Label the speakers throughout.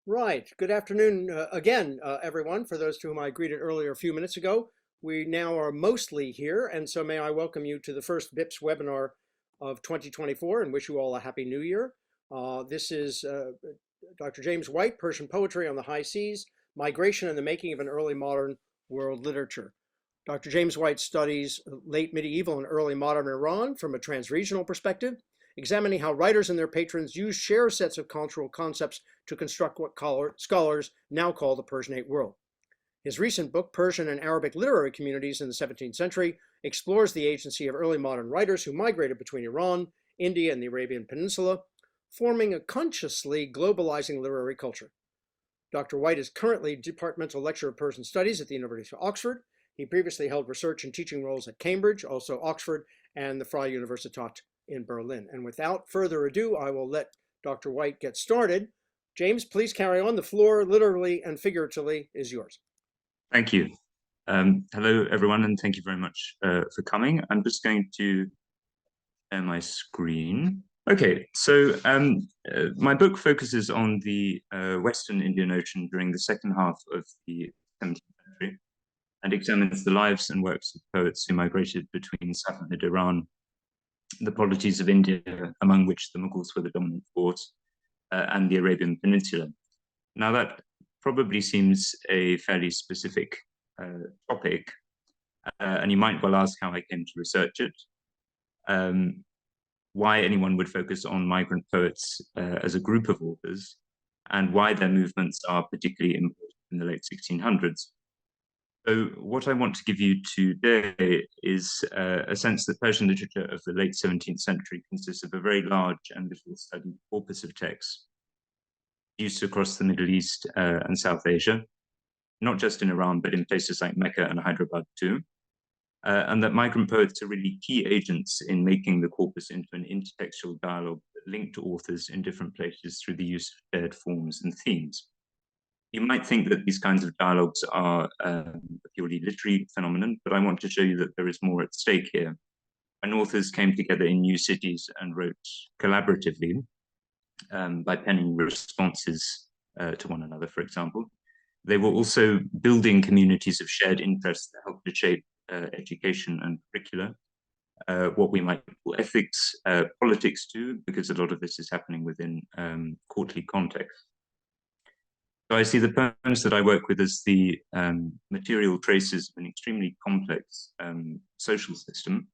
Speaker 1: Right. Good afternoon again, everyone. For those to whom I greeted earlier a few minutes ago, we now are mostly here, and so may I welcome you to the first BIPS webinar of 2024 and wish you all a happy new year. This is Dr. James White, Persian Poetry on the High Seas, Migration and the Making of an Early Modern World Literature. Dr. James White studies late medieval and early modern Iran from a transregional perspective, examining how writers and their patrons use shared sets of cultural concepts to construct what scholars now call the Persianate world. His recent book, Persian and Arabic Literary Communities in the 17th Century, explores the agency of early modern writers who migrated between Iran, India, and the Arabian Peninsula, forming a consciously globalizing literary culture. Dr. White is currently Departmental Lecturer of Persian Studies at the University of Oxford. He previously held research and teaching roles at Cambridge, also Oxford, and the Freie Universität in Berlin. And without further ado, I will let Dr. White get started. James, please carry on. The floor, literally and figuratively, is yours.
Speaker 2: Thank you. Hello, everyone, and thank you very much for coming. I'm just going to share my screen. Okay, so my book focuses on the Western Indian Ocean during the second half of the 17th century and examines the lives and works of poets who migrated between Safavid Iran, the polities of India, among which the Mughals were the dominant force, and the Arabian Peninsula. Now, that probably seems a fairly specific topic, and you might well ask how I came to research it, why anyone would focus on migrant poets as a group of authors, and why their movements are particularly important in the late 1600s. So what I want to give you today is a sense that Persian literature of the late 17th century consists of a very large and little studied corpus of texts used across the Middle East and South Asia, not just in Iran, but in places like Mecca and Hyderabad too, and that migrant poets are really key agents in making the corpus into an intertextual dialogue that linked authors in different places through the use of shared forms and themes. You might think that these kinds of dialogues are a purely literary phenomenon, but I want to show you that there is more at stake here. And authors came together in new cities and wrote collaboratively by penning responses to one another, for example. They were also building communities of shared interests that helped to shape education and curricula, what we might call ethics, politics too, because a lot of this is happening within courtly context. So I see the poems that I work with as the material traces of an extremely complex social system.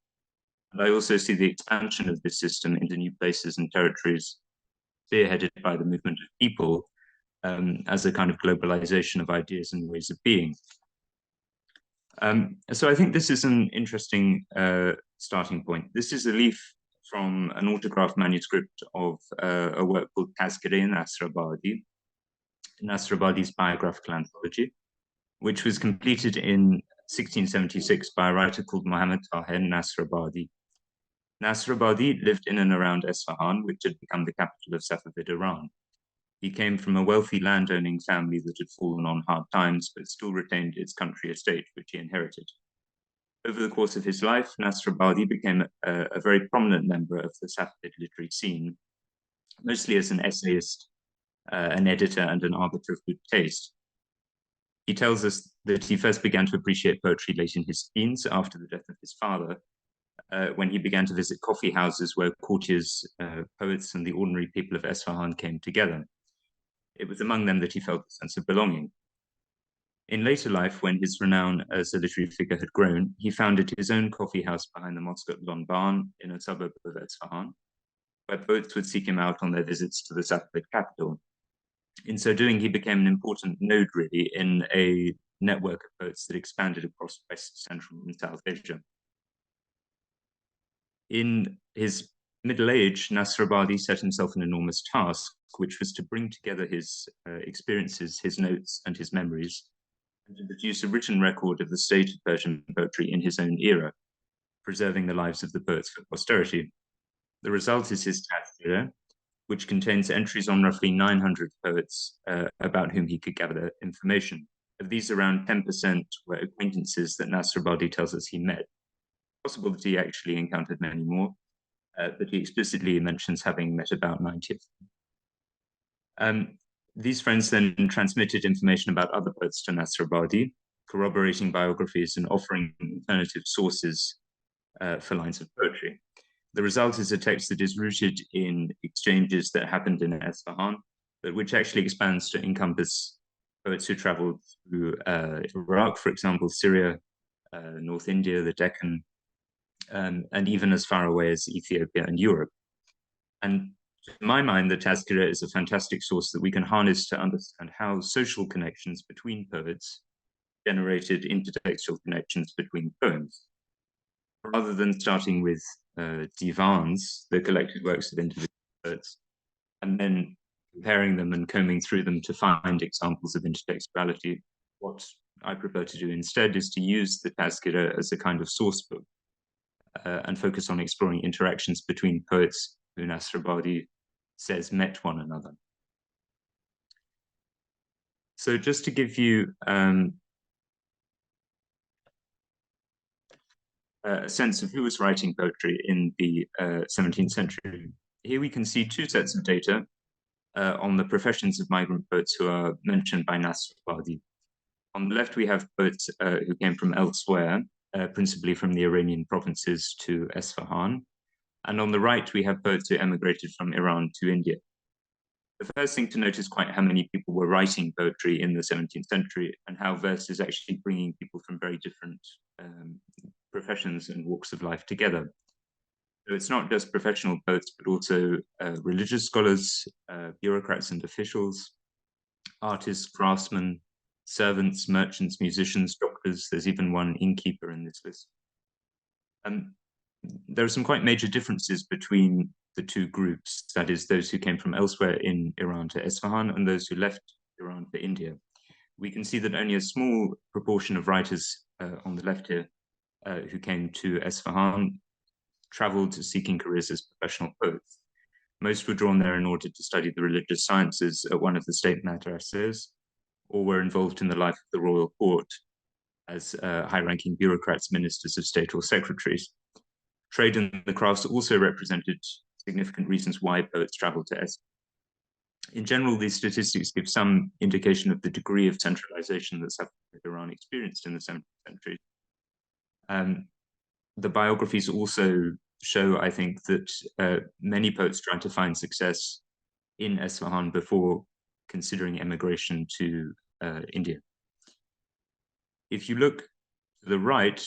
Speaker 2: And I also see the expansion of this system into new places and territories, spearheaded by the movement of people, as a kind of globalization of ideas and ways of being. So I think this is an interesting starting point. This is a leaf from an autographed manuscript of a work called Tazkere Nasrabadi, Nasrabadi's biographical anthology, which was completed in 1676 by a writer called Muhammad Taher Nasrabadi. Nasrabadi lived in and around Esfahan, which had become the capital of Safavid Iran. He came from a wealthy landowning family that had fallen on hard times, but still retained its country estate, which he inherited. Over the course of his life, Nasrabadi became a very prominent member of the Safavid literary scene, mostly as an essayist, an editor, and an arbiter of good taste. He tells us that he first began to appreciate poetry late in his teens after the death of his father, when he began to visit coffee houses where courtiers, poets, and the ordinary people of Esfahan came together. It was among them that he felt a sense of belonging. In later life, when his renown as a literary figure had grown, he founded his own coffee house behind the mosque at Lonbarn in a suburb of Esfahan, where poets would seek him out on their visits to the Safavid capital. In so doing, he became an important node, really, in a network of poets that expanded across West, Central, and South Asia. In his middle age, Nasrabadi set himself an enormous task, which was to bring together his experiences, his notes, and his memories, and to produce a written record of the state of Persian poetry in his own era, preserving the lives of the poets for posterity. The result is his Tazkere, which contains entries on roughly 900 poets about whom he could gather information. Of these, around 10% were acquaintances that Nasrabadi tells us he met. Possible that he actually encountered many more, but he explicitly mentions having met about 90 of them. These friends then transmitted information about other poets to Nasrabadi, corroborating biographies and offering alternative sources for lines of poetry. The result is a text that is rooted in exchanges that happened in Isfahan, but which actually expands to encompass poets who traveled through Iraq, for example, Syria, North India, the Deccan, and even as far away as Ethiopia and Europe. And in my mind, the Tazkira is a fantastic source that we can harness to understand how social connections between poets generated intertextual connections between poems. Rather than starting with divans, the collected works of individual poets, and then comparing them and combing through them to find examples of intertextuality, what I prefer to do instead is to use the Tazkira as a kind of source book and focus on exploring interactions between poets who Nasrabadi says met one another. So just to give you a sense of who was writing poetry in the 17th century, here we can see two sets of data on the professions of migrant poets who are mentioned by Nasrabadi. On the left, we have poets who came from elsewhere, principally from the Iranian provinces to Isfahan. And on the right, we have poets who emigrated from Iran to India. The first thing to note is quite how many people were writing poetry in the 17th century and how verse is actually bringing people from very different professions and walks of life together. So it's not just professional poets, but also religious scholars, bureaucrats and officials, artists, craftsmen, servants, merchants, musicians, doctors. There's even one innkeeper in this list. There are some quite major differences between the two groups, that is, those who came from elsewhere in Iran to Isfahan and those who left Iran for India. We can see that only a small proportion of writers on the left here who came to Isfahan traveled seeking careers as professional poets. Most were drawn there in order to study the religious sciences at one of the state madrasas, or were involved in the life of the royal court as high-ranking bureaucrats, ministers of state, or secretaries. Trade and the crafts also represented significant reasons why poets traveled to Isfahan. In general, these statistics give some indication of the degree of centralization that Safavid Iran experienced in the 17th century. The biographies also show, I think, that many poets tried to find success in Isfahan before considering emigration to India. If you look to the right,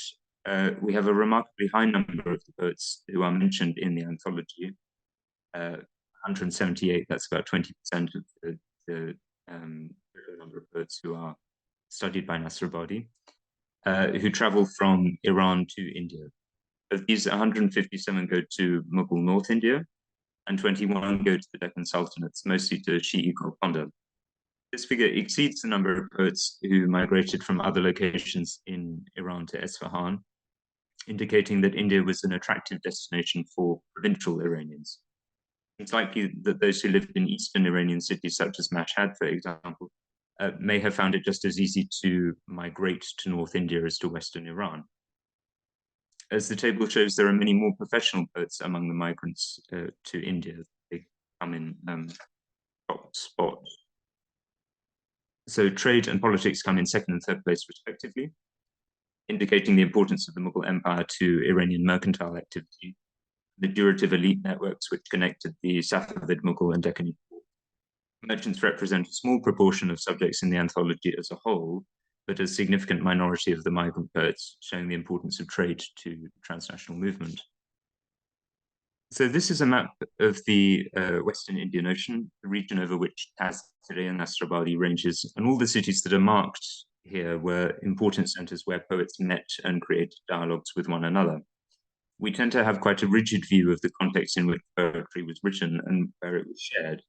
Speaker 2: we have a remarkably high number of the poets who are mentioned in the anthology. 178, that's about 20% of the number of poets who are studied by Nasrabadi, who travel from Iran to India. Of these, 157 go to Mughal North India, and 21 go to the Deccan sultanates, mostly to Shi'i Golconda. This figure exceeds the number of poets who migrated from other locations in Iran to Isfahan, indicating that India was an attractive destination for provincial Iranians. It's likely that those who lived in eastern Iranian cities, such as Mashhad, for example, may have found it just as easy to migrate to North India as to Western Iran. As the table shows, there are many more professional poets among the migrants to India. They come in top spot. So trade and politics come in second and third place, respectively, indicating the importance of the Mughal Empire to Iranian mercantile activity, the durative elite networks which connected the Safavid, Mughal, and Deccan. Merchants represent a small proportion of subjects in the anthology as a whole, but a significant minority of the migrant poets, showing the importance of trade to transnational movement. So this is a map of the Western Indian Ocean, the region over which Tazkira and Nasrabadi ranges, and all the cities that are marked here were important centers where poets met and created dialogues with one another. We tend to have quite a rigid view of the context in which poetry was written and where it was shared.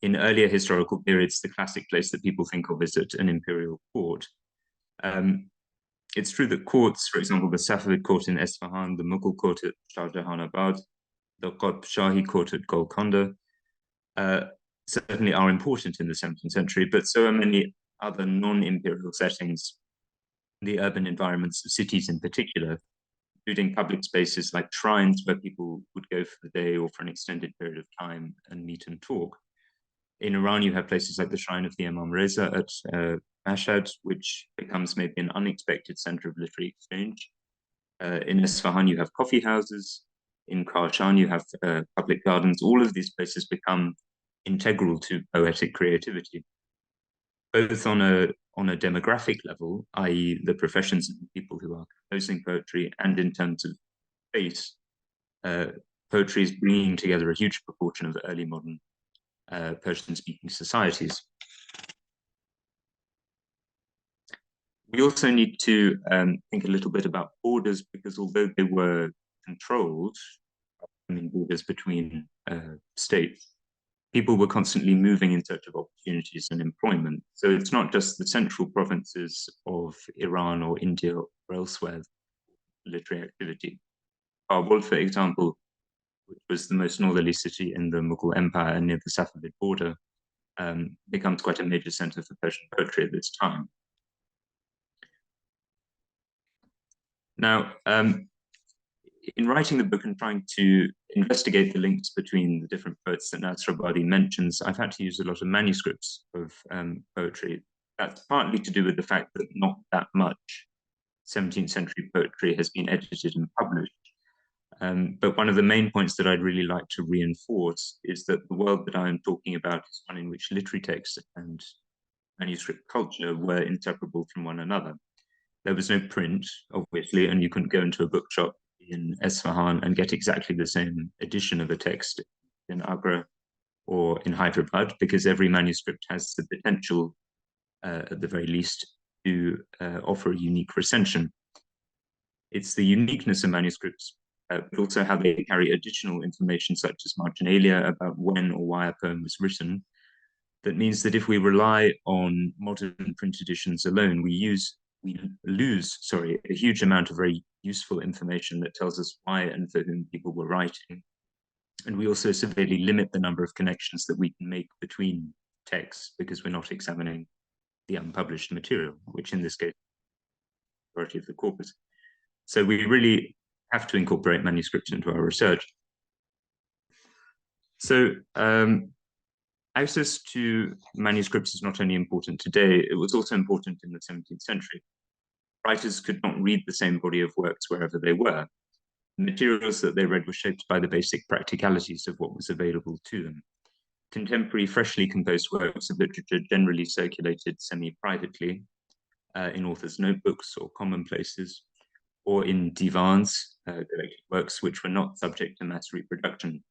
Speaker 2: In earlier historical periods, the classic place that people think of is at an imperial court. It's true that courts, for example, the Safavid court in Isfahan, the Mughal court at Shah Jahanabad, the Qutb Shahi court at Golconda, certainly are important in the 17th century, but so are many other non-imperial settings, the urban environments of cities in particular, including public spaces like shrines where people would go for the day or for an extended period of time and meet and talk. In Iran, you have places like the Shrine of the Imam Reza at Mashhad, which becomes maybe an unexpected center of literary exchange. In Isfahan, you have coffee houses. In Kashan, you have public gardens. All of these places become integral to poetic creativity, both on a demographic level, i.e. the professions of the people who are composing poetry, and in terms of space. Poetry is bringing together a huge proportion of early modern Persian-speaking societies. We also need to think a little bit about borders, because although they were controlled, I mean borders between states, people were constantly moving in search of opportunities and employment. So it's not just the central provinces of Iran or India or elsewhere literary activity. Kabul, for example, which was the most northerly city in the Mughal Empire and near the Safavid border, becomes quite a major center for Persian poetry at this time. Now, in writing the book and trying to investigate the links between the different poets that Nasrabadi mentions, I've had to use a lot of manuscripts of poetry. That's partly to do with the fact that not that much 17th century poetry has been edited and published. But one of the main points that I'd really like to reinforce is that the world that I am talking about is one in which literary text and manuscript culture were inseparable from one another. There was no print, obviously, and you couldn't go into a bookshop in Esfahan and get exactly the same edition of a text in Agra or in Hyderabad, because every manuscript has the potential, at the very least, to offer a unique recension. It's the uniqueness of manuscripts, but also how they carry additional information such as marginalia about when or why a poem was written. That means that if we rely on modern print editions alone, we lose a huge amount of very useful information that tells us why and for whom people were writing. And we also severely limit the number of connections that we can make between texts, because we're not examining the unpublished material, which in this case, the majority of the corpus. So we really have to incorporate manuscripts into our research. So access to manuscripts is not only important today, it was also important in the 17th century. Writers could not read the same body of works wherever they were. The materials that they read were shaped by the basic practicalities of what was available to them. Contemporary, freshly composed works of literature generally circulated semi-privately in authors' notebooks or commonplaces, or in divans, collected works which were not subject to mass reproduction.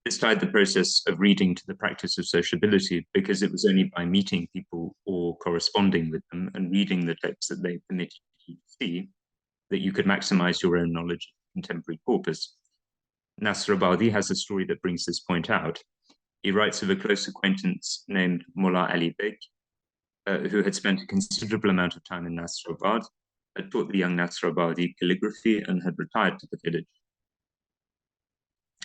Speaker 2: This tied the process of reading to the practice of sociability, because it was only by meeting people or corresponding with them and reading the texts that they permitted you to see that you could maximize your own knowledge of contemporary corpus. Nasrabadi has a story that brings this point out. He writes of a close acquaintance named Mullah Ali Beg, who had spent a considerable amount of time in Nasrabad, had taught the young Nasrabadi calligraphy, and had retired to the village.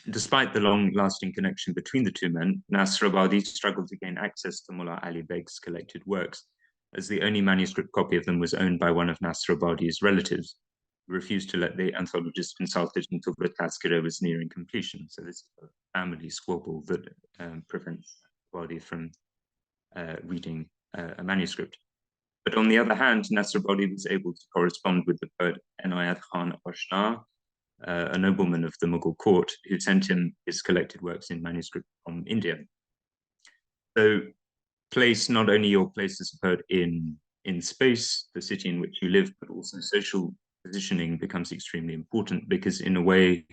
Speaker 2: Despite the long-lasting connection between the two men, Nasrabadi struggled to gain access to Mullah Ali Beg's collected works, as the only manuscript copy of them was owned by one of Nasrabadi's relatives, who refused to let the anthologist consult it until the Tazkira was nearing completion. So this is a family squabble that prevents Nasrabadi from reading a manuscript. But on the other hand, Nasrabadi was able to correspond with the poet Enayat Khan Ashna, a nobleman of the Mughal court, who sent him his collected works in manuscript from India. So place not only your place as a poet in space, the city in which you live, but also social positioning becomes extremely important, because in a way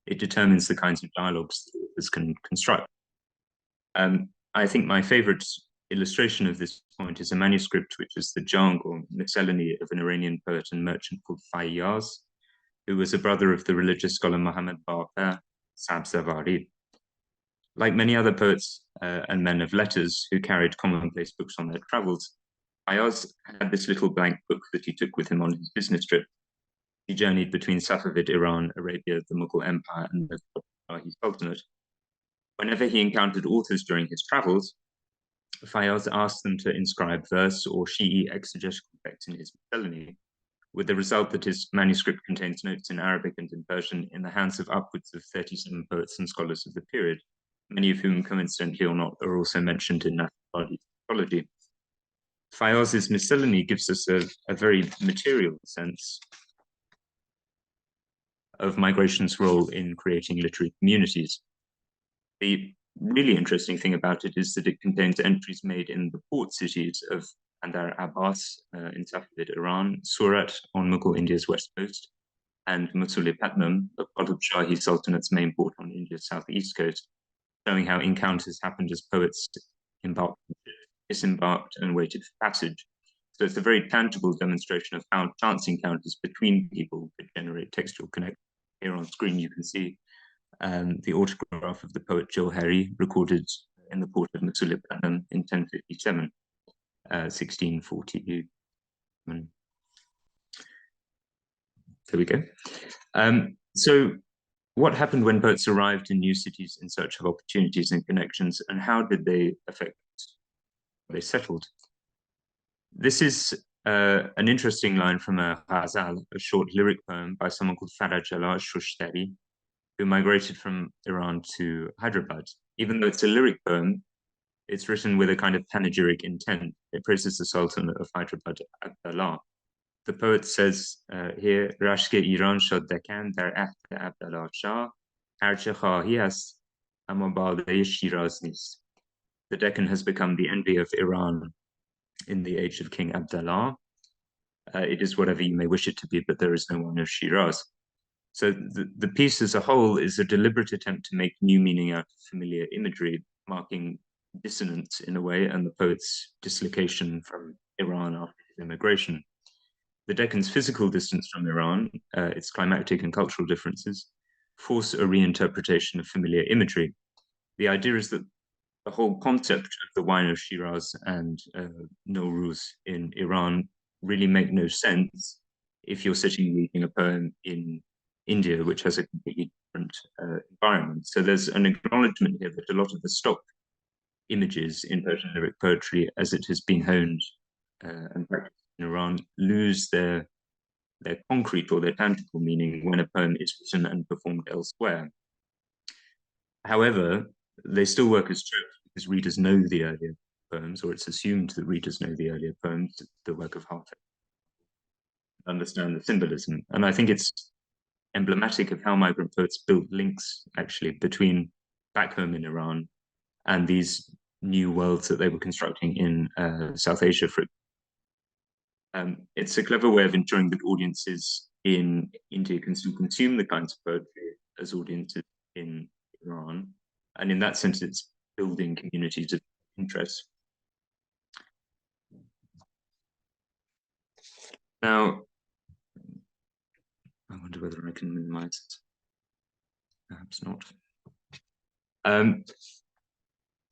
Speaker 2: it determines the kinds of dialogues that authors can construct. I think my favorite illustration of this point is a manuscript which is the Jang or miscellany of an Iranian poet and merchant called Fayyaz, who was a brother of the religious scholar Muhammad Baqir Sabzavari. Like many other poets and men of letters who carried commonplace books on their travels, Fayyaz had this little blank book that he took with him on his business trip. He journeyed between Safavid Iran, Arabia, the Mughal Empire, and the Sultanate. Whenever he encountered authors during his travels, Fayyaz asked them to inscribe verse or Shi'i exegetical texts in his miscellany, with the result that his manuscript contains notes in Arabic and in Persian in the hands of upwards of 37 poets and scholars of the period, many of whom, coincidentally or not, are also mentioned in national ecology. Fayaz's miscellany gives us a very material sense of migration's role in creating literary communities. The really interesting thing about it is that it contains entries made in the port cities of Bandar Abbas in Safavid Iran, Surat on Mughal India's west coast, and Musulipatam, the Qutb Shahi Sultanate's main port on India's southeast coast, showing how encounters happened as poets embarked, disembarked, and waited for passage. So it's a very tangible demonstration of how chance encounters between people could generate textual connection. Here on screen, you can see the autograph of the poet Johari, recorded in the port of Musulipatam in 1057, 1640. There we go. So what happened when poets arrived in new cities in search of opportunities and connections, and how did they affect where they settled? This is an interesting line from a ghazal, a short lyric poem by someone called Faraj Allah Shushtari, who migrated from Iran to Hyderabad. Even though it's a lyric poem, it's written with a kind of panegyric intent. It praises the Sultan of Hyderabad, Abdallah. The poet says here, Rashke Iran shod Deccan dar ahd Abdallah Shah, harche khahi ast, amma balde Shiraz nist. The Deccan has become the envy of Iran in the age of King Abdallah. It is whatever you may wish it to be, but there is no one of Shiraz. So the piece as a whole is a deliberate attempt to make new meaning out of familiar imagery, marking dissonance in a way, and the poet's dislocation from Iran after his immigration. The Deccan's physical distance from Iran, its climactic and cultural differences, force a reinterpretation of familiar imagery. The idea is that the whole concept of the wine of Shiraz and Nowruz in Iran really make no sense if you're sitting reading a poem in India, which has a completely different environment. So there's an acknowledgement here that a lot of the stock images in Persian lyric poetry, as it has been honed and practiced in Iran, lose their concrete or their tangible meaning when a poem is written and performed elsewhere. However, they still work as tropes because readers know the earlier poems, or it's assumed that readers know the earlier poems, the work of Hafez, understand the symbolism. And I think it's emblematic of how migrant poets built links actually between back home in Iran and these new worlds that they were constructing in South Asia. It's a clever way of ensuring that audiences in India can still consume the kinds of poetry as audiences in Iran. And in that sense, it's building communities of interest. Now, I wonder whether I can minimize it. Perhaps not.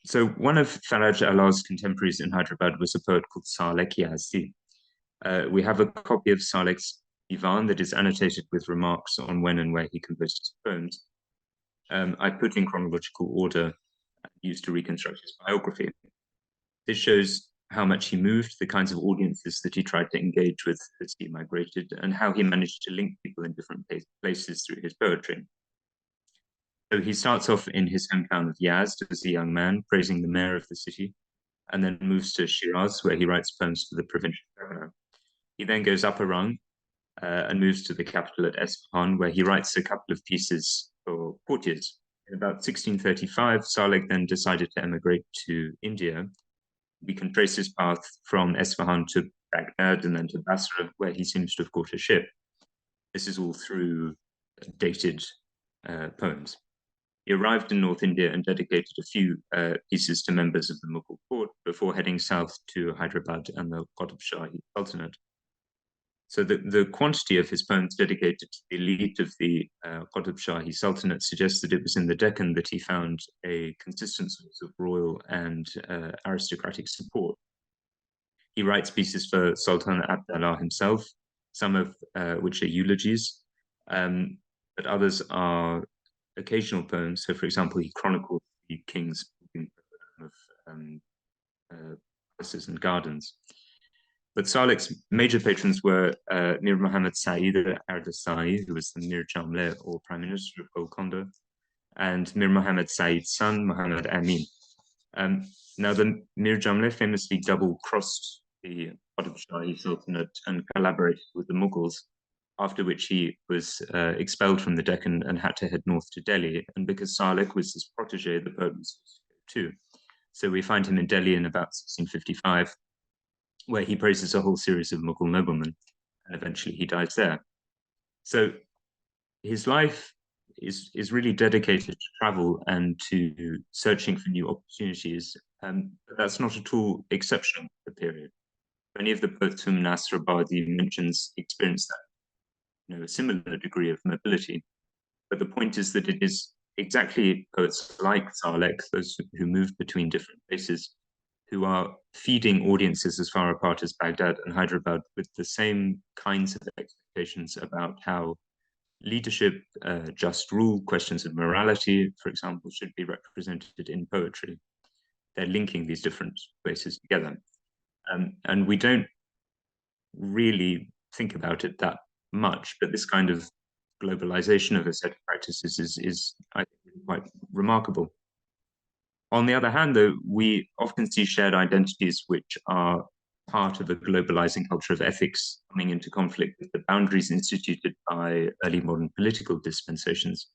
Speaker 2: So one of Faraj Allah's contemporaries in Hyderabad was a poet called Saleh Yazdi. We have a copy of Saleh's Divan that is annotated with remarks on when and where he composed his poems. I put in chronological order used to reconstruct his biography. This shows how much he moved, the kinds of audiences that he tried to engage with as he migrated, and how he managed to link people in different places through his poetry. So he starts off in his hometown of Yazd as a young man, praising the mayor of the city, and then moves to Shiraz, where he writes poems for the provincial governor. He then goes up a rung and moves to the capital at Esfahan, where he writes a couple of pieces for courtiers. In about 1635, Saleh then decided to emigrate to India. We can trace his path from Esfahan to Baghdad and then to Basra, where he seems to have caught a ship. This is all through dated poems. He arrived in North India and dedicated a few pieces to members of the Mughal court before heading south to Hyderabad and the Qutb Shahi Sultanate. So the quantity of his poems dedicated to the elite of the Qutb Shahi Sultanate suggests that it was in the Deccan that he found a consistent source of royal and aristocratic support. He writes pieces for Sultan Abdallah himself, some of which are eulogies, but others are occasional poems. So, for example, he chronicles the king's of palaces and gardens. But Saleh's major patrons were Mir Muhammad Saeed Ardasai, who was the Mir Jamle or Prime Minister of Golconda, and Mir Muhammad Said's son, Muhammad Amin. Now, the Mir Jamle famously double-crossed the Qutb Shahi Sultanate and collaborated with the Mughals, after which he was expelled from the Deccan and had to head north to Delhi. And because Saleh was his protege, the Pope was too. So we find him in Delhi in about 1655, where he praises a whole series of Mughal noblemen, and eventually he dies there. So his life is really dedicated to travel and to searching for new opportunities. But that's not at all exceptional to the period. Many of the poets whom Nasr Abadi mentions experienced that, a similar degree of mobility. But the point is that it is exactly poets like Saleh, those who move between different places, who are feeding audiences as far apart as Baghdad and Hyderabad with the same kinds of expectations about how leadership, just rule, questions of morality, for example, should be represented in poetry. They're linking these different places together. And we don't really think about it that much, but this kind of globalization of aesthetic practices is I think, quite remarkable. On the other hand, though, we often see shared identities which are part of a globalizing culture of ethics coming into conflict with the boundaries instituted by early modern political dispensations.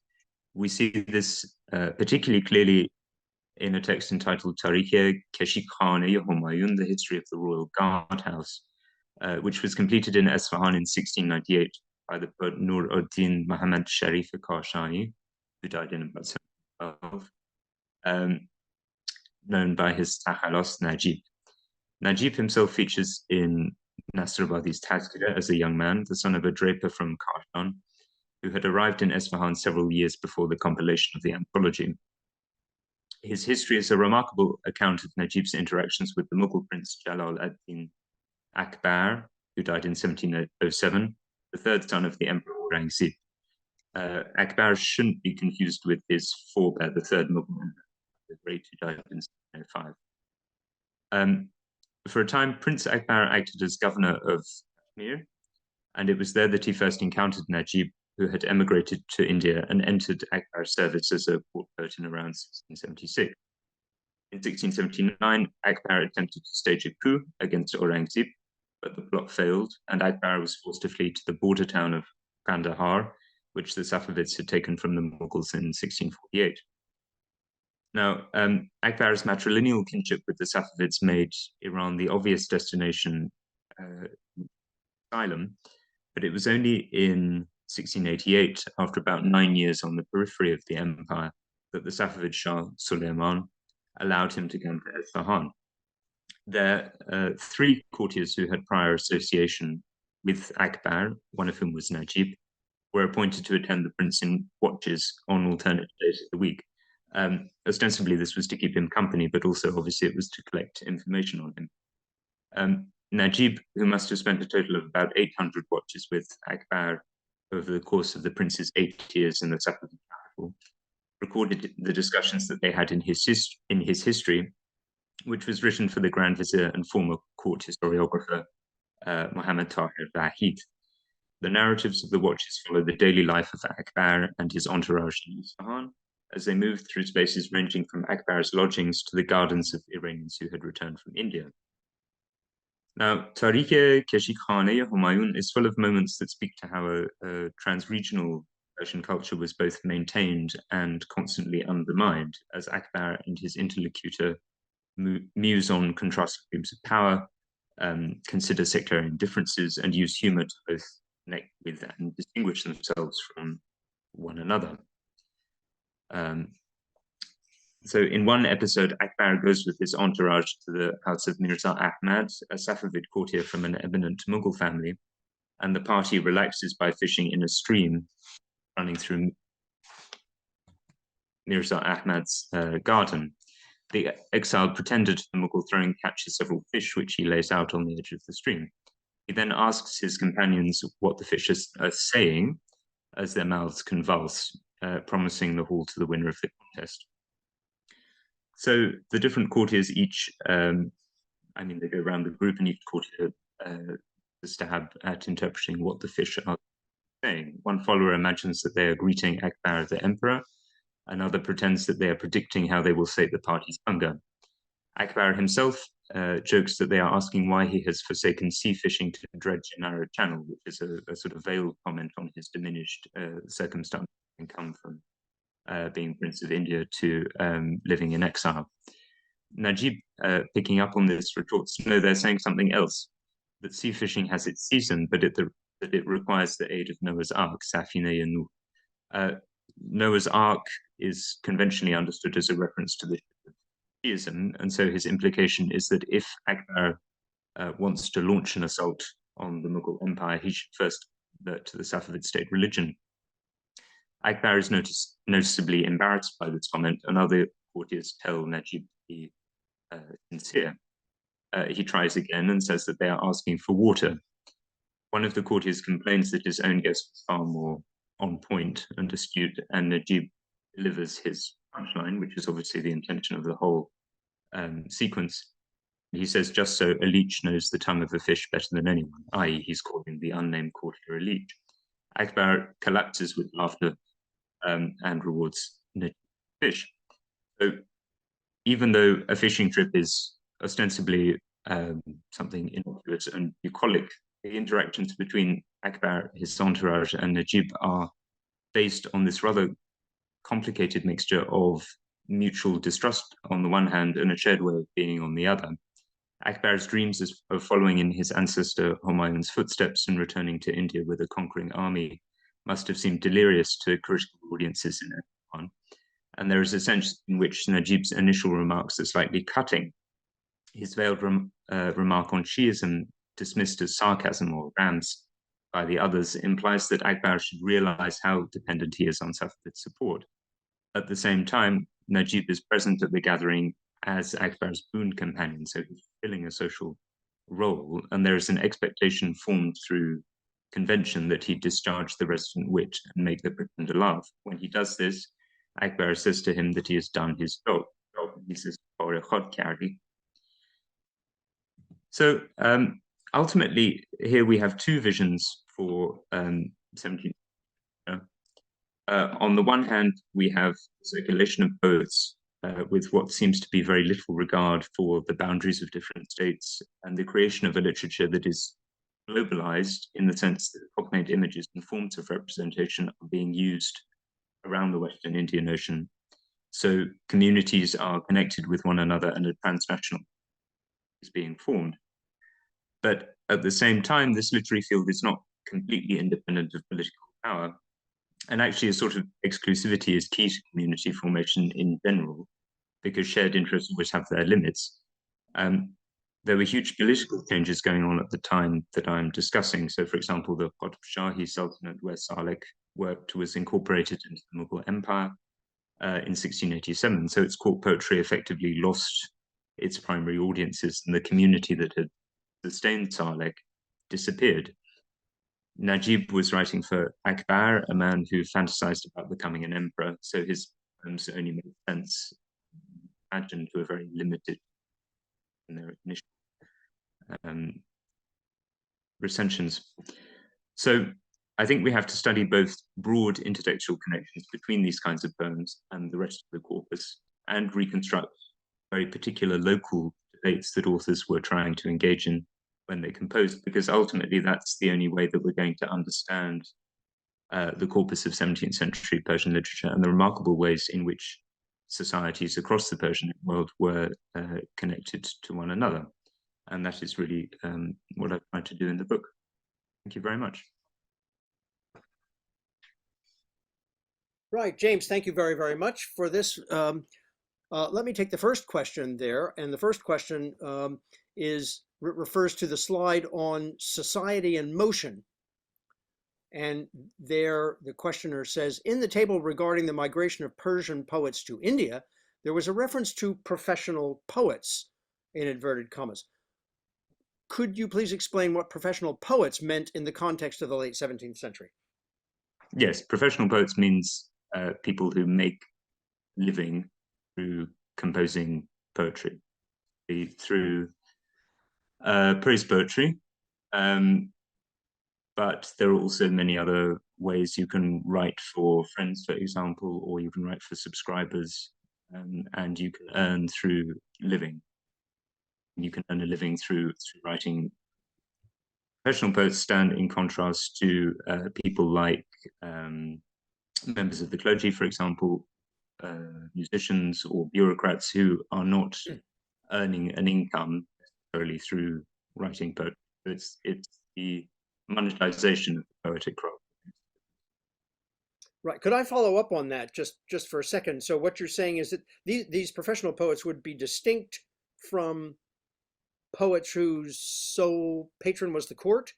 Speaker 2: We see this particularly clearly in a text entitled Tarikh Keshi-Khane Humayun, The History of the Royal Guardhouse, which was completed in Esfahan in 1698 by the poet Nur ud-Din Muhammad Sharif Kashani, who died in about 1712, known by his Takhalos Najib. Najib himself features in Nasr Abadi's Tazkira as a young man, the son of a draper from Kashan, who had arrived in Esfahan several years before the compilation of the anthology. His history is a remarkable account of Najib's interactions with the Mughal prince Jalal ad-Din Akbar, who died in 1707, the third son of the Emperor Aurangzeb. Akbar shouldn't be confused with his forebear, the third Mughal emperor, the Great, who died in 1705. For a time, Prince Akbar acted as governor of Kashmir, and it was there that he first encountered Najib, who had emigrated to India and entered Akbar's service as a court poet in around 1676. In 1679, Akbar attempted to stage a coup against Aurangzeb, but the plot failed, and Akbar was forced to flee to the border town of Kandahar, which the Safavids had taken from the Mughals in 1648. Now, Akbar's matrilineal kinship with the Safavids made Iran the obvious destination asylum, but it was only in 1688, after about 9 years on the periphery of the empire, that the Safavid Shah Suleiman allowed him to come to Isfahan. There, three courtiers who had prior association with Akbar, one of whom was Najib, were appointed to attend the prince in watches on alternate days of the week. Ostensibly, this was to keep him company, but also, obviously, it was to collect information on him. Najib, who must have spent a total of about 800 watches with Akbar over the course of the prince's 8 years in the Safavid capital, recorded the discussions that they had in his history, which was written for the Grand Vizier and former court historiographer Muhammad Tahir Vahid. The narratives of the watches follow the daily life of Akbar and his entourage in Isfahan as they moved through spaces ranging from Akbar's lodgings to the gardens of Iranians who had returned from India. Now, Tarikh Keshi-Khane Humayun is full of moments that speak to how a transregional Persian culture was both maintained and constantly undermined as Akbar and his interlocutor muse on contrasting groups of power, consider sectarian differences, and use humor to both connect with and distinguish themselves from one another. So in one episode, Akbar goes with his entourage to the house of Mirza Ahmad, a Safavid courtier from an eminent Mughal family, and the party relaxes by fishing in a stream running through Mirza Ahmad's garden. The exiled pretender to the Mughal throne catches several fish, which he lays out on the edge of the stream. He then asks his companions what the fish are saying as their mouths convulse, promising the haul to the winner of the contest. So the different courtiers each, they go around the group and each courtier has to have at interpreting what the fish are saying. One follower imagines that they are greeting Akbar the emperor, Another pretends that they are predicting how they will sate the party's hunger. Akbar himself jokes that they are asking why he has forsaken sea fishing to dredge a narrow channel, which is a sort of veiled comment on his diminished circumstance and come from being Prince of India to living in exile. Najib, picking up on this, retorts, no, they're saying something else, that sea fishing has its season, but that it requires the aid of Noah's Ark, Safine Nuh. Noah's Ark is conventionally understood as a reference to the Shiism, and so his implication is that if Akbar wants to launch an assault on the Mughal Empire, he should first convert to the Safavid state religion. Akbar is noticeably embarrassed by this comment, and other courtiers tell Najib to be sincere. He tries again and says that they are asking for water. One of the courtiers complains that his own guess was far more on point and astute, and Najib delivers his punchline, which is obviously the intention of the whole sequence. He says, just so, a leech knows the tongue of a fish better than anyone, i.e. he's calling the unnamed courtier a leech. Akbar collapses with laughter and rewards Najib's fish. So even though a fishing trip is ostensibly something innocuous and bucolic, the interactions between Akbar, his entourage, and Najib are based on this rather complicated mixture of mutual distrust on the one hand and a shared way of being on the other. Akbar's dreams of following in his ancestor Humayun's footsteps and returning to India with a conquering army must have seemed delirious to critical audiences in Iran. And there is a sense in which Najib's initial remarks are slightly cutting. His veiled remark on Shiism, dismissed as sarcasm or rams by the others, implies that Akbar should realize how dependent he is on Safavid support. At the same time, Najib is present at the gathering as Akbar's boon companion, so he's filling a social role, and there is an expectation formed through convention that he discharge the resident wit and make the pretender laugh. When he does this, Akbar says to him that he has done his job. He says, so ultimately, here we have two visions for 17th. On the one hand, we have circulation of poets with what seems to be very little regard for the boundaries of different states and the creation of a literature that is globalized in the sense that cognate images and forms of representation are being used around the Western Indian Ocean. So communities are connected with one another and a transnational is being formed. But at the same time, this literary field is not completely independent of political power. And actually, a sort of exclusivity is key to community formation in general, because shared interests always have their limits. There were huge political changes going on at the time that I'm discussing. So, for example, the Qutb Shahi Sultanate, where Salek worked, was incorporated into the Mughal Empire in 1687. So its court poetry effectively lost its primary audiences, and the community that had sustained Salek disappeared. Najib was writing for Akbar, a man who fantasized about becoming an emperor, so his poems only made sense, imagined, to a very limited in their initial recensions. So I think we have to study both broad intertextual connections between these kinds of poems and the rest of the corpus, and reconstruct very particular local debates that authors were trying to engage in when they composed, because ultimately that's the only way that we're going to understand the corpus of 17th century Persian literature and the remarkable ways in which societies across the Persian world were connected to one another. And that is really what I've tried to do in the book. Thank you very much.
Speaker 1: Right, James, thank you very, very much for this. Let me take the first question there. And the first question refers to the slide on society in motion. And there, the questioner says, in the table regarding the migration of Persian poets to India, there was a reference to professional poets, in inverted commas. Could you please explain what professional poets meant in the context of the late 17th century?
Speaker 2: Yes, professional poets means people who make living through composing poetry, through prose poetry, but there are also many other ways you can write for friends, for example, or you can write for subscribers, and you can earn through living. You can earn a living through writing. Professional poets stand in contrast to people like members of the clergy, for example, musicians or bureaucrats who are not earning an income necessarily through writing poetry. It's the monetization of the poetic craft.
Speaker 1: Right. Could I follow up on that just for a second? So what you're saying is that these professional poets would be distinct from poets whose sole patron was the court.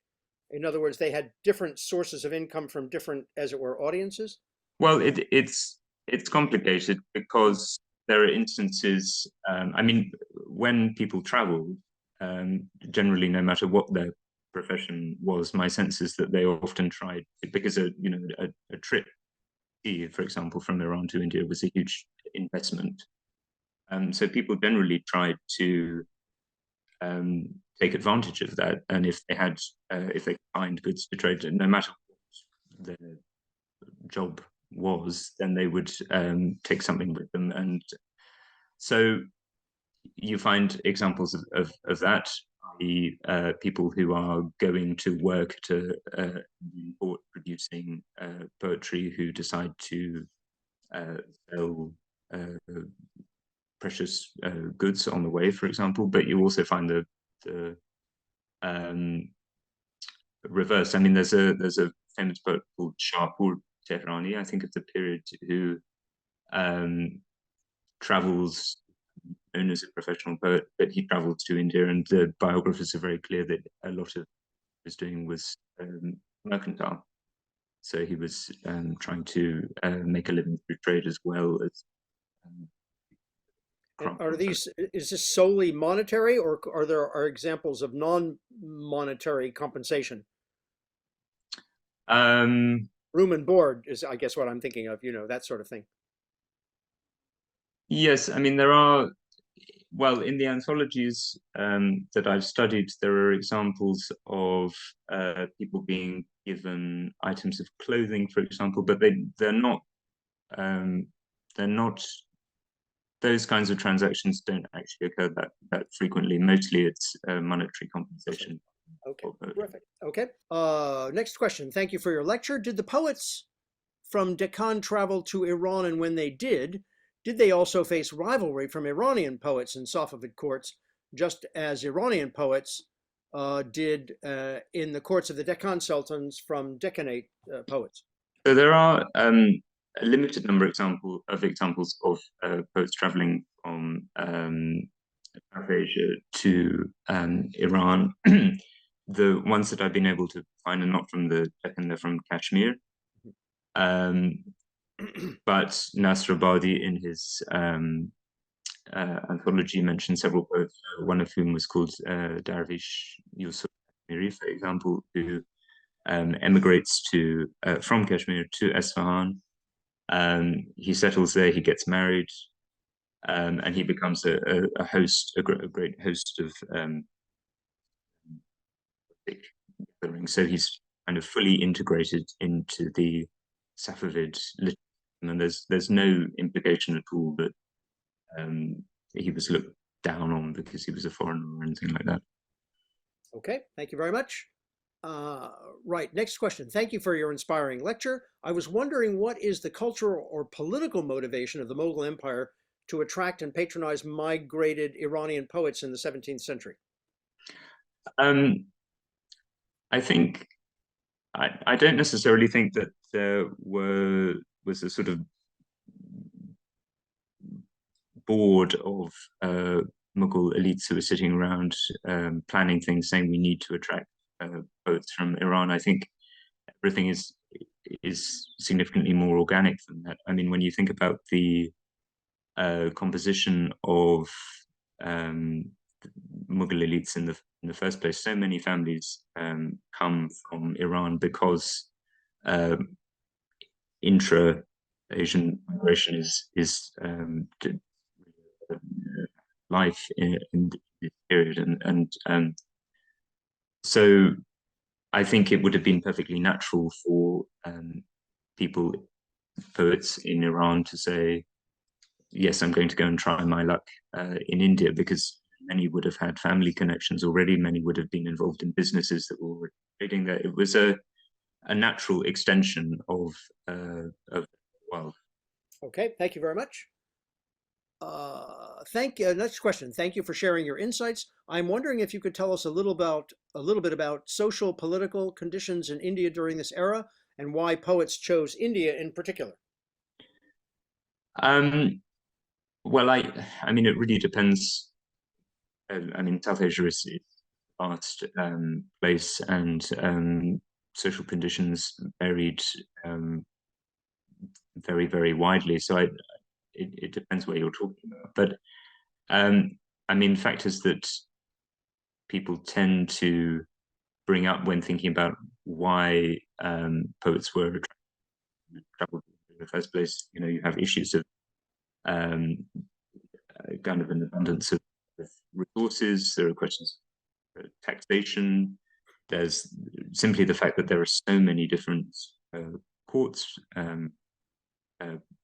Speaker 1: In other words, they had different sources of income from different, as it were, audiences.
Speaker 2: Well, it's complicated because there are instances. I mean, when people travel, generally, no matter what their profession was, my sense is that they often tried because a trip, for example, from Iran to India was a huge investment. So people generally tried to take advantage of that, and if they find goods to trade, no matter what their job was, then they would take something with them. And so you find examples of that, i.e., people who are going to work to import producing poetry who decide to sell precious goods on the way, for example. But you also find the reverse. I mean, there's a famous poet called Shahpur Tehrani, I think, of the period, who travels, known as a professional poet, but he travelled to India, and the biographers are very clear that a lot of what he was doing was mercantile. So he was trying to make a living through trade as well as.
Speaker 1: Is this solely monetary, or are there examples of non-monetary compensation?
Speaker 2: Um,
Speaker 1: Room and board is, I guess, what I'm thinking of, that sort of thing.
Speaker 2: yes, I mean, there are, well, in the anthologies that I've studied, there are examples of people being given items of clothing, for example, but um, they're not, those kinds of transactions don't actually occur that frequently. Mostly it's monetary compensation.
Speaker 1: Okay, terrific. Okay. Next question. Thank you for your lecture. Did the poets from Deccan travel to Iran, and when they did they also face rivalry from Iranian poets in Safavid courts, just as Iranian poets did in the courts of the Deccan sultans from Deccanate poets?
Speaker 2: So there are a limited number of examples of poets traveling from South Asia to Iran. The ones that I've been able to find are not from the Deccan, they're from Kashmir. But Nasr Abadi, in his anthology, mentioned several poets, one of whom was called Darvish Yusuf Miri, for example, who emigrates from Kashmir to Esfahan. He settles there, he gets married, and he becomes a host, a great host of gatherings. So he's kind of fully integrated into the Safavid literature, and there's no implication at all that he was looked down on because he was a foreigner or anything like that.
Speaker 1: Okay, thank you very much. Right, next question. Thank you for your inspiring lecture. I was wondering, what is the cultural or political motivation of the Mughal Empire to attract and patronize migrated Iranian poets in the 17th century?
Speaker 2: I think I don't necessarily think that there was a sort of board of Mughal elites who were sitting around planning things, saying we need to attract poets from Iran. I think everything is significantly more organic than that. I mean, when you think about the composition of Mughal elites in the first place, so many families come from Iran because intra-Asian migration is life in this period, and so I think it would have been perfectly natural for people, poets in Iran, to say, yes, I'm going to go and try my luck in India, because many would have had family connections already. Many would have been involved in businesses that were already trading there. It was a natural extension of the world.
Speaker 1: Okay, thank you very much. Next question. Thank you for sharing your insights. I'm wondering if you could tell us a little bit about social political conditions in India during this era and why poets chose India in particular.
Speaker 2: Well, I mean, it really depends. I mean, South Asia is a vast place, and social conditions varied very, very widely. So it depends what you're talking about. But I mean, factors that people tend to bring up when thinking about why poets were traveled in the first place. You know, you have issues of kind of an abundance of resources. There are questions of taxation. There's simply the fact that there are so many different courts,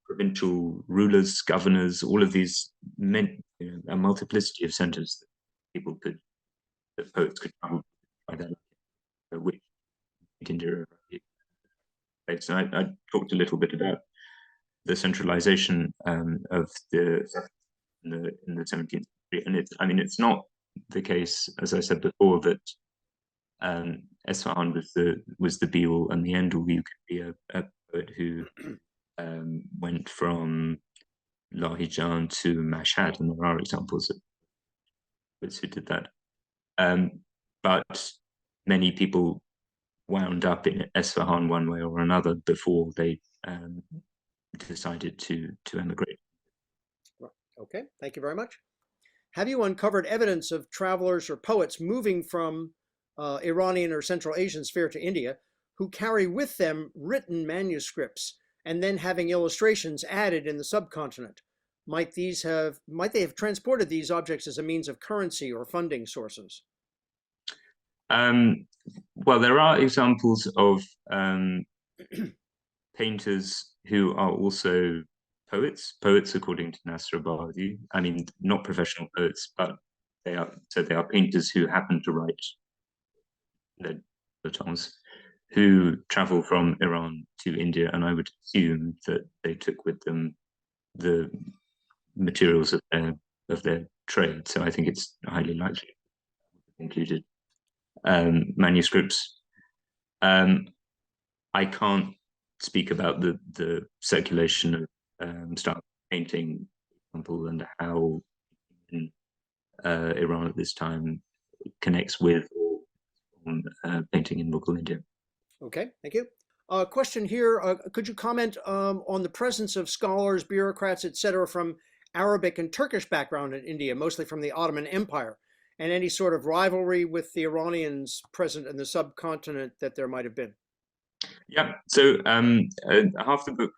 Speaker 2: provincial rulers, governors. All of these meant a multiplicity of centers that poets could travel by their which India. So I talked a little bit about the centralization of in the 17th century, and I mean, it's not the case, as I said before, that Esfahan was the be all and the end all. You could be a poet who went from Lahijan to Mashhad, and there are examples of poets who did that. But many people wound up in Esfahan one way or another before they decided to emigrate.
Speaker 1: Okay, thank you very much. Have you uncovered evidence of travelers or poets moving from Iranian or Central Asian sphere to India who carry with them written manuscripts and then having illustrations added in the subcontinent? Might they have transported these objects as a means of currency or funding sources?
Speaker 2: Well, there are examples of painters who are also poets according to Nasr Abadi. I mean, not professional poets, but they are painters who happen to write the batons, who travel from Iran to India, and I would assume that they took with them the materials of their trade. So I think it's highly likely included manuscripts. I can't speak about the circulation of style painting, for example, and how Iran at this time connects with painting in Mughal India.
Speaker 1: Okay, thank you. Question here, could you comment on the presence of scholars, bureaucrats, etc., from Arabic and Turkish background in India, mostly from the Ottoman Empire, and any sort of rivalry with the Iranians present in the subcontinent that there might have been?
Speaker 2: Yeah, so half the book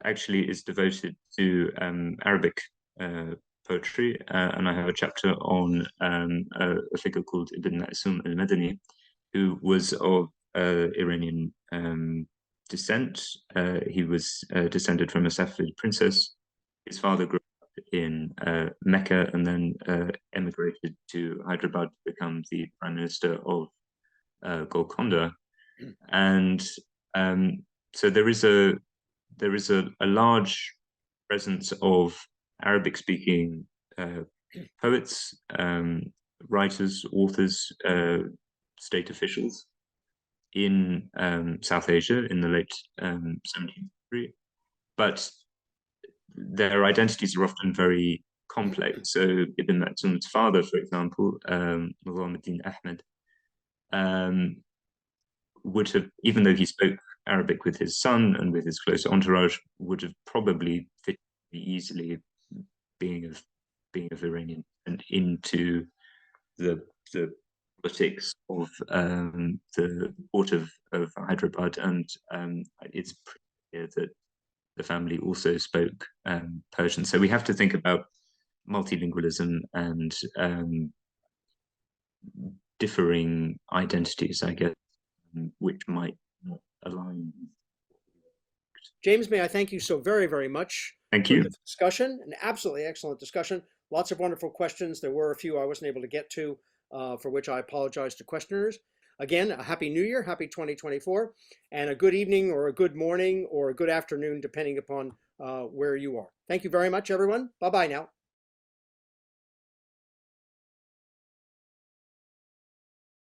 Speaker 2: actually is devoted to Arabic poetry, and I have a chapter on a figure called Ibn Ma'sum al-Madani, who was of Iranian descent. He was descended from a Safavid princess. His father grew up in Mecca and then emigrated to Hyderabad to become the prime minister of Golconda. And so there is a large presence of Arabic-speaking poets, writers, authors, state officials in South Asia in the late 17th century, but their identities are often very complex. So Ibn Maksum's father, for example, Muhammad Ahmed, would have, even though he spoke Arabic with his son and with his close entourage, would have probably fit easily, being of Iranian and into the politics of the port of Hyderabad, and it's pretty clear that the family also spoke Persian. So we have to think about multilingualism and differing identities, I guess, which might not align.
Speaker 1: James, may I thank you so very, very much
Speaker 2: Thank
Speaker 1: for
Speaker 2: you.
Speaker 1: this discussion, an absolutely excellent discussion. Lots of wonderful questions. There were a few I wasn't able to get to, for which I apologize to questioners. Again, a happy new year, happy 2024, and a good evening or a good morning or a good afternoon, depending upon where you are. Thank you very much, everyone. Bye-bye now.